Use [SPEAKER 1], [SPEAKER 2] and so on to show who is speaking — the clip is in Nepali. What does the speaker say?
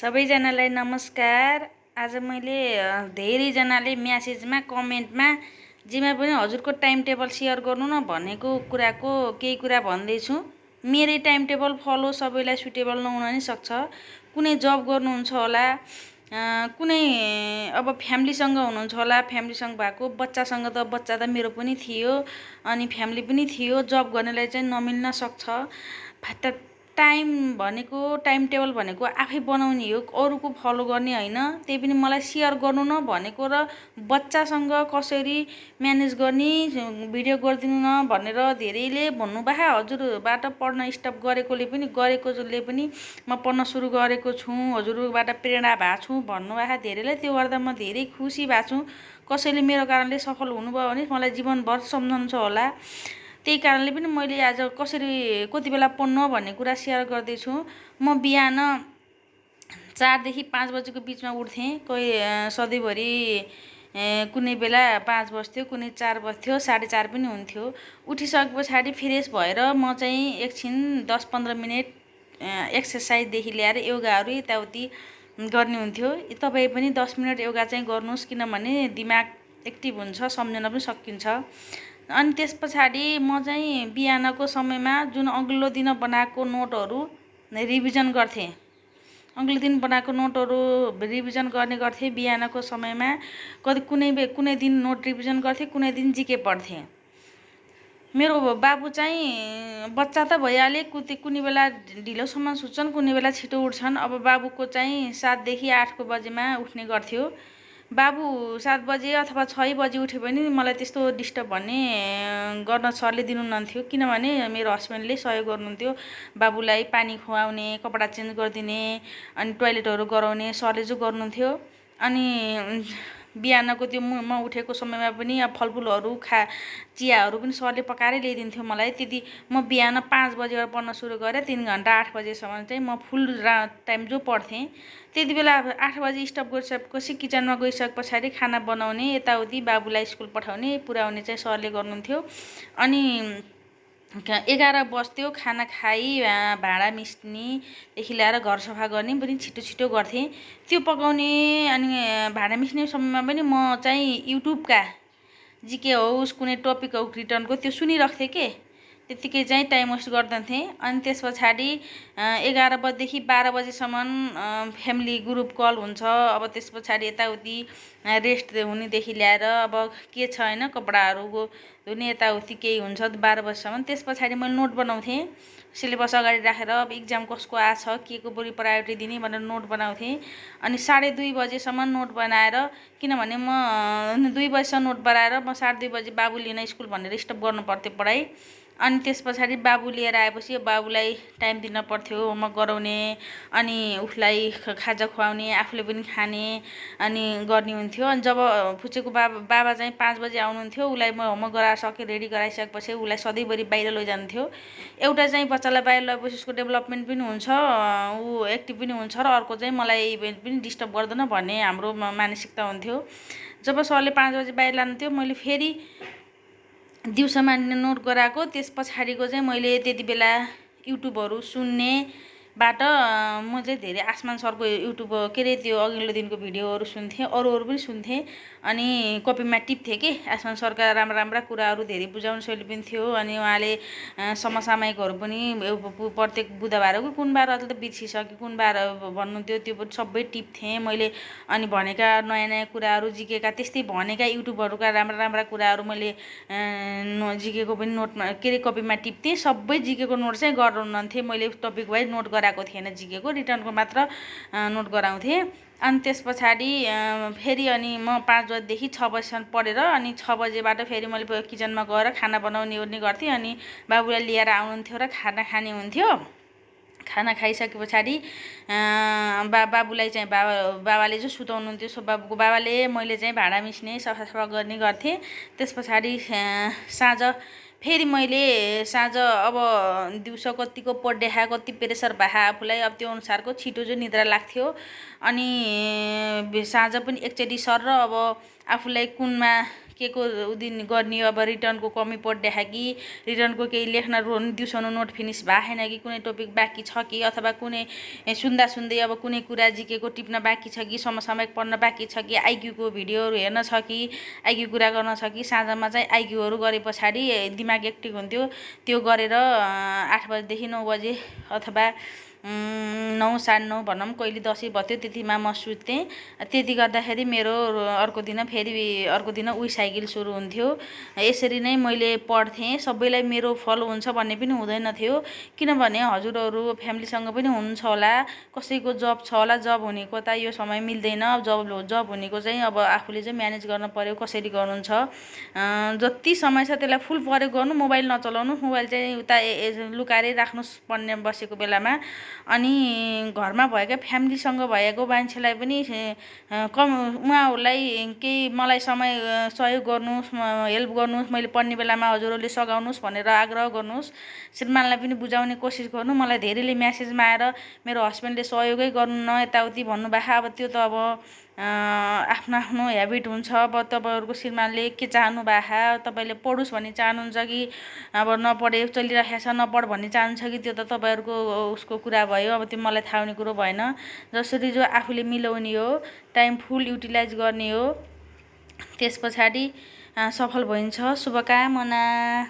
[SPEAKER 1] सबैजनालाई नमस्कार। आज मैले धेरैजनाले म्यासेजमा कमेन्टमा जेमा पनि हजुरको टाइम टेबल सेयर गर्नु न भनेको कुराको केही कुरा भन्दैछु। मेरै टाइम टेबल फलो सबैलाई सुटेबल नहुन नि सक्छ। कुनै जब गर्नुहुन्छ होला, कुनै अब फ्यामिलीसँग हुनुहुन्छ होला, फ्यामिलीसँग भएको बच्चासँग त बच्चा त मेरो पनि थियो अनि फ्यामिली पनि थियो। जब गर्नेलाई चाहिँ नमिल्न सक्छ। टाइम भनेको टाइम टेबल भनेको आफै बनाउने हो, अरूको फलो गर्ने होइन। त्यही पनि मलाई सेयर गर्नु न भनेको र बच्चासँग कसरी म्यानेज गर्ने भिडियो गरिदिनु न भनेर धेरैले भन्नुभयो। हजुरबाट पढ्न स्टप गरेकोले पनि म पढ्न सुरु गरेको छु, हजुरबाट प्रेरणा भएको छु भन्नुभयो धेरैले। त्यो गर्दा म धेरै खुसी भएको छु। कसैले मेरो कारणले सफल हुनुभयो भने मलाई जीवनभर सम्झन्छ होला। त्यही कारणले पनि मैले आज कसरी कति बेला पढ्नु भन्ने कुरा सेयर गर्दैछु। म बिहान 4 देखि 5 बजेको बिचमा उठ्थेँ। कोही सधैँभरि कुनै बेला 5 बज्थ्यो, कुनै 4 बज्थ्यो, 4:30 पनि हुन्थ्यो। उठिसके पछाडि फ्रेस भएर म चाहिँ एकछिन 10-15 मिनट एक्सर्साइजदेखि लिएर योगाहरू यताउति गर्ने हुन्थ्यो। तपाईँ पनि 10 मिनट योगा चाहिँ गर्नुहोस्, किनभने दिमाग एक्टिभ हुन्छ, सम्झन पनि सकिन्छ। अनि त्यस पछाडि म चाहिँ बिहानको समयमा जुन अघिल्लो दिन बनाएको नोटहरू रिभिजन गर्थेँ। अघिल्लो दिन बनाएको नोटहरू रिभिजन गर्ने गर्थेँ बिहानको समयमा। कुनै दिन नोट रिभिजन गर्थेँ, कुनै दिन जिके पढ्थेँ। मेरो बाबु चाहिँ बच्चा त भइहाले, कुनै बेला ढिलोसम्म सुत्छन्, कुनै बेला छिटो उठ्छन्। अब बाबुको चाहिँ 7 देखि 8 बजेमा उठ्ने गर्थ्यो। बाबु 7 बजे अथवा 6 बजे उठ्यो भने मलाई त्यस्तो डिस्टर्ब भन्ने गर्न सरले दिनुहुन्थ्यो, किनभने मेरो हस्बेन्डले सहयोग गर्नुहुन्थ्यो। बाबुलाई पानी खुवाउने, कपडा चेन्ज गरिदिने अनि टोयलेटहरू गराउने सरले जो गर्नुहुन्थ्यो। अनि बिहानको त्यो म उठेको समयमा पनि अब फलफुलहरू चियाहरू पनि सरले पकाएरै ल्याइदिन्थ्यो मलाई। त्यति म बिहान 5 बजेबाट पढ्न सुरु गरेँ। 3 घन्टा 8 बजेसम्म चाहिँ म फुल टाइम जो पढ्थेँ। त्यति बेला 8 बजे स्टप गरिसकेपछि किचनमा गइसके पछाडि खाना बनाउने, यताउति बाबुलाई स्कुल पठाउने, पुर्याउने चाहिँ सरले गर्नुहुन्थ्यो। अनि 11 बज्थ्यो। खाना खाइ भाँडा मिच्नेदेखि लिएर घर सफा गर्ने पनि छिटो छिटो गर्थेँ। त्यो पकाउने अनि भाँडा मिच्ने समयमा पनि म चाहिँ युट्युबका जिके होस्, कुनै टपिक होस् रिटर्नको त्यो सुनिराख्थेँ के। त्यत्तिकै चाहिँ टाइम वेस्ट गर्दथेँ। अनि त्यस पछाडि 11 बजेदेखि 12 बजेसम्म फ्यामिली ग्रुप कल हुन्छ। अब त्यस पछाडि यताउति रेस्ट हुनेदेखि लिएर अब के छ होइन, कपडाहरू धुने यताउति केही हुन्छ 12 बजेसम्म। त्यस पछाडि मैले नोट बनाउँथेँ, सिलेबस अगाडि राखेर अब इक्जाम कसको आछ, के को बढी प्रायोरिटी दिने भनेर नोट बनाउँथेँ। अनि 2:30 बजेसम्म नोट बनाएर, किनभने म 2 बजेसम्म नोट बनाएर म 2:30 बजे बाबु लिन स्कुल भनेर स्टप गर्नु पर्थ्यो पढाइ। अनि त्यस पछाडि बाबु लिएर आएपछि बाबुलाई टाइम दिन पर्थ्यो, होमवर्क गराउने अनि उसलाई खाजा खुवाउने, आफूले पनि खाने अनि गर्ने हुन्थ्यो। अनि जब फुच्चेको बाबा चाहिँ 5 बजे आउनुहुन्थ्यो, उसलाई म होमवर्क गराइसकेँ, रेडी गराइसकेपछि उसलाई सधैँभरि बाहिर लैजान्थ्यो। एउटा चाहिँ बच्चालाई बाहिर लगेपछि उसको डेभलपमेन्ट पनि हुन्छ, ऊ एक्टिभ पनि हुन्छ, र अर्को चाहिँ मलाई पनि डिस्टर्ब गर्दैन भन्ने हाम्रो मानसिकता हुन्थ्यो। जब सरले 5 बजे बाहिर लानुहुन्थ्यो, मैले फेरि दिउँसोमा नोट गराएको। त्यस पछाडिको चाहिँ मैले त्यति बेला युट्युबहरू सुन्नेबाट म चाहिँ धेरै आसमान सरको युट्युब के अरे त्यो अघिल्लो दिनको भिडियोहरू सुन्थेँ, अरूहरू पनि सुन्थेँ। अनि कपीमा टिप्थेँ कि आसमान सरका राम्रा राम्रा कुराहरू, धेरै बुझाउने शैली पनि थियो। अनि उहाँले समसामयिकहरू पनि प्रत्येक बुधबार कुन बार अहिले त बिर्सिसक्यो, कुन बार भन्नुहुन्थ्यो, त्यो पनि सबै टिप्थेँ मैले। अनि भनेका नयाँ नयाँ कुराहरू जिकेका, त्यस्तै भनेका युट्युबहरूका राम्रा राम्रा कुराहरू मैले जिकेको पनि नोटमा के अरे कपीमा टिप्थेँ। सबै जिकेको नोट चाहिँ गराउनुहुन्थेँ। मैले टपिक वाइज नोट गराएको थिएन, जिकेको रिटर्नको मात्र नोट गराउँथेँ। अनि त्यस पछाडि फेरि अनि म 5 बजेदेखि 6 बजेसम्म पढेर अनि 6 बजेबाट फेरि मैले किचनमा गएर खाना बनाउने ओर्ने गर्थेँ। अनि बाबुलाई लिएर आउनुहुन्थ्यो र खाना खाने हुन्थ्यो। खाना खाइसके पछाडि बाबुलाई चाहिँ बाबाले जो सुताउनुहुन्थ्यो, बाबुको बाबाले, मैले चाहिँ भाँडा मिच्ने सफा गर्ने गर्थेँ। त्यस पछाडि साँझ फेरि मैले अब दिउँसो कतिको पढ्या, कति प्रेसर भए आफूलाई, अब त्यो अनुसारको छिटो जो निद्रा लाग्थ्यो। अनि साँझ पनि एकचोटि सर र अब आफूलाई कुनमा के को उदिन गर्ने अब रिटर्नको कमी पड्या कि रिटर्नको केही लेख्न दिउँसोनो नोट फिनिस भएन कि कुनै टपिक बाँकी छ कि अथवा कुनै सुन्दा सुन्दै अब कुनै कुरा जिकेको टिप्न बाँकी छ कि समसामयिक पढ्न बाँकी छ कि आइक्यूको भिडियोहरू हेर्न छ कि आइक्यू कुरा गर्न छ कि साँझमा चाहिँ आइक्यूहरू गरे पछाडि दिमाग एक्टिभ हुन्थ्यो त्यो गरेर 8 बजेदेखि 9 बजे अथवा 9 साढे 9 भनौँ कहिले 10 बज्यो त्यतिमा म सुत्थेँ त्यति गर्दाखेरि मेरो अर्को दिन उही साइकल सुरु हुन्थ्यो यसरी नै मैले पढ्थेँ सबैलाई मेरो फलो हुन्छ भन्ने पनि हुँदैन थियो किनभने हजुरहरू फ्यामिलीसँग पनि हुनुहुन्छ होला कसैको जब छ होला जब हुनेको त यो समय मिल्दैन जब हुनेको चाहिँ अब आफूले चाहिँ म्यानेज गर्न पर्यो कसरी गर्नुहुन्छ जति समय छ त्यसलाई फुल प्रयोग गर्नु मोबाइल नचलाउनु मोबाइल चाहिँ उता लुकाएरै राख्नुहोस् पढ्ने बसेको बेलामा अनि घरमा भएका फ्यामिलीसँग भएको मान्छेलाई पनि उहाँहरूलाई केही मलाई सहयोग गर्नुहोस् हेल्प गर्नुहोस् मैले पढ्ने बेलामा हजुरहरूले सघाउनुहोस् भनेर आग्रह गर्नुहोस् श्रीमानलाई पनि बुझाउने कोसिस गर्नु मलाई धेरैले म्यासेजमा आएर मेरो हस्बेन्डले सहयोगै गर्नु न यताउति भन्नुभएको अब त्यो त अब आफ्नो आफ्नो ह्याबिट हुन्छ अब तपाईँहरूको श्रीमानले के चाहनु भएको तपाईँले पढोस् भन्ने चाहनुहुन्छ कि अब नपढे चलिरहेको छ नपढ भन्ने चाहनुहुन्छ कि त्यो त तपाईँहरूको उसको कुरा भयो अब त्यो मलाई थाहा हुने कुरो भएन जसरी जो आफूले मिलाउने हो टाइम फुल युटिलाइज गर्ने हो त्यस पछाडि सफल भइन्छ शुभकामना।